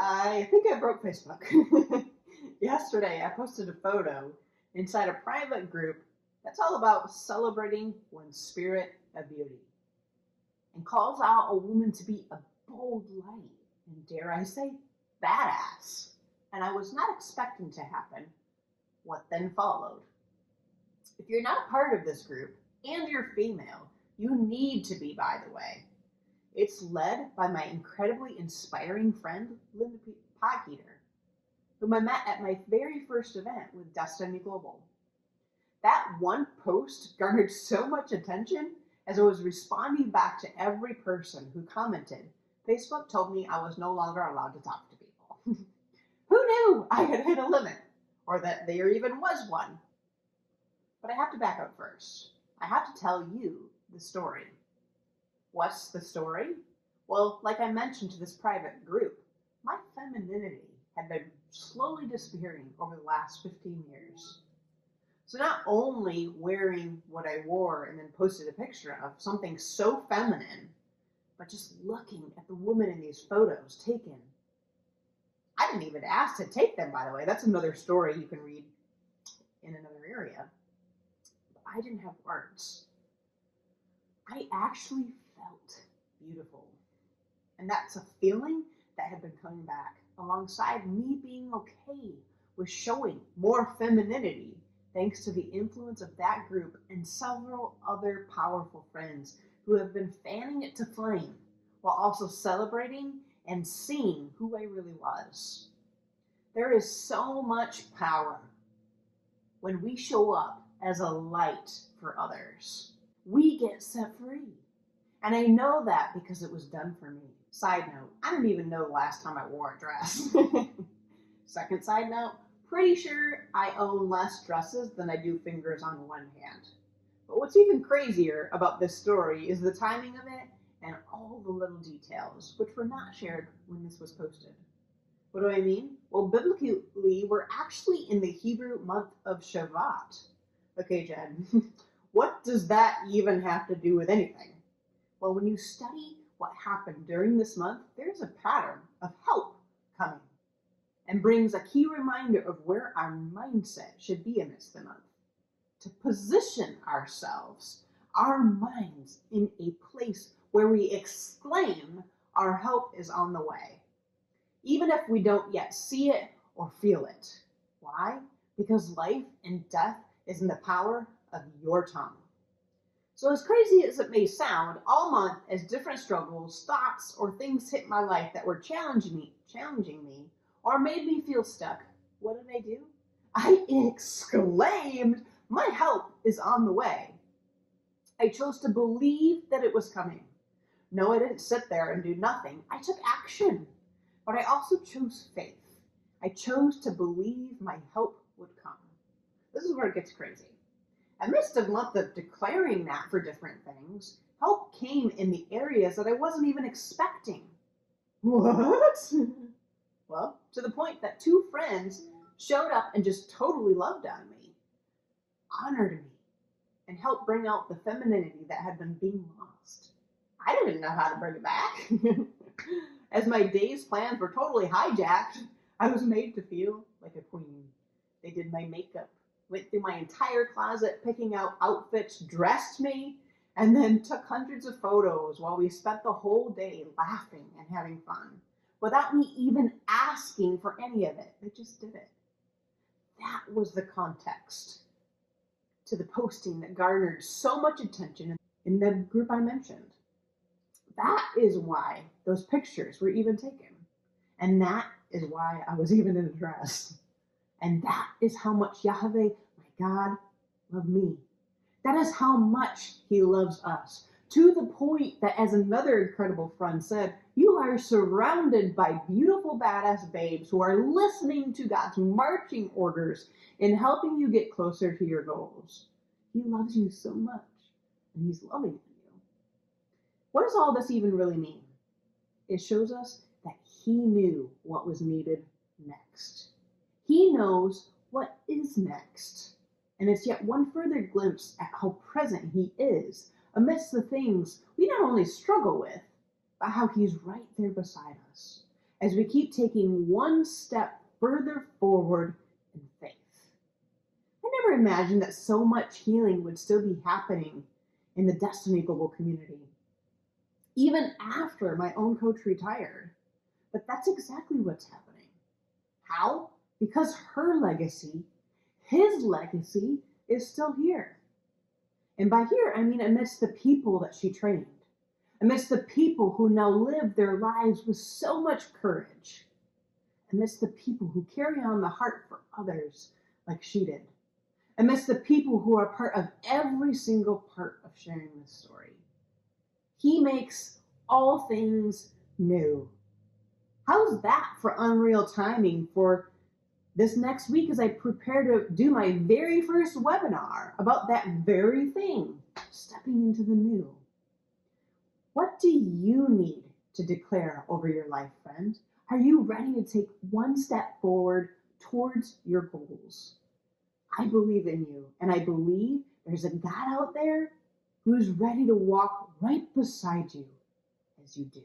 I think I broke Facebook. Yesterday, I posted a photo inside a private group that's all about celebrating one's spirit of beauty and calls out a woman to be a bold light and, dare I say, badass. And I was not expecting to happen what then followed. If you're not a part of this group and you're female, you need to be, by the way. It's led by my incredibly inspiring friend, Linda Podheater, whom I met at my very first event with Destiny Global. That one post garnered so much attention as I was responding back to every person who commented. Facebook told me I was no longer allowed to talk to people. Who knew I had hit a limit, or that there even was one? But I have to back up first. I have to tell you the story. What's the story? Well, like I mentioned to this private group, my femininity had been slowly disappearing over the last 15 years. So not only wearing what I wore and then posted a picture of something so feminine, but just looking at the woman in these photos taken. I didn't even ask to take them, by the way. That's another story you can read in another area. But I didn't have words. I actually felt beautiful. And that's a feeling that had been coming back alongside me being okay with showing more femininity thanks to the influence of that group and several other powerful friends who have been fanning it to flame while also celebrating and seeing who I really was. There is so much power when we show up as a light for others. We get set free. And I know that because it was done for me. Side note, I don't even know the last time I wore a dress. Second side note, pretty sure I own less dresses than I do fingers on one hand. But what's even crazier about this story is the timing of it and all the little details, which were not shared when this was posted. What do I mean? Well, biblically, we're actually in the Hebrew month of Shavat. Okay, Jen, what does that even have to do with anything? Well, when you study what happened during this month, there's a pattern of help coming and brings a key reminder of where our mindset should be amidst the month. To position ourselves, our minds, in a place where we exclaim our help is on the way, even if we don't yet see it or feel it. Why? Because life and death is in the power of your tongue. So as crazy as it may sound, all month as different struggles, thoughts, or things hit my life that were challenging me, or made me feel stuck, what did I do? I exclaimed, my help is on the way. I chose to believe that it was coming. No, I didn't sit there and do nothing. I took action. But I also chose faith. I chose to believe my help would come. This is where it gets crazy. Amidst a month of declaring that for different things, help came in the areas that I wasn't even expecting. What? Well, to the point that two friends showed up and just totally loved on me, honored me, and helped bring out the femininity that had been being lost. I didn't know how to bring it back. As my day's plans were totally hijacked, I was made to feel like a queen. They did my makeup, went through my entire closet picking out outfits, dressed me, and then took hundreds of photos while we spent the whole day laughing and having fun, without me even asking for any of it. They just did it. That was the context to the posting that garnered so much attention in the group I mentioned. That is why those pictures were even taken. And that is why I was even in a dress. And that is how much Yahweh, my God, loved me. That is how much he loves us. To the point that, as another incredible friend said, you are surrounded by beautiful, badass babes who are listening to God's marching orders and helping you get closer to your goals. He loves you so much, and he's loving you. What does all this even really mean? It shows us that he knew what was needed next. He knows what is next. And it's yet one further glimpse at how present he is amidst the things we not only struggle with, but how he's right there beside us. as we keep taking one step further forward in faith. I never imagined that so much healing would still be happening in the Destiny Global community, even after my own coach retired. But that's exactly what's happening. How? Because her legacy, his legacy, is still here. And by here, I mean amidst the people that she trained, amidst the people who now live their lives with so much courage, amidst the people who carry on the heart for others like she did, amidst the people who are part of every single part of sharing this story. He makes all things new. How's that for unreal timing for this next week as I prepare to do my very first webinar about that very thing, stepping into the new? What do you need to declare over your life, friend? Are you ready to take one step forward towards your goals? I believe in you, and I believe there's a God out there who's ready to walk right beside you as you do.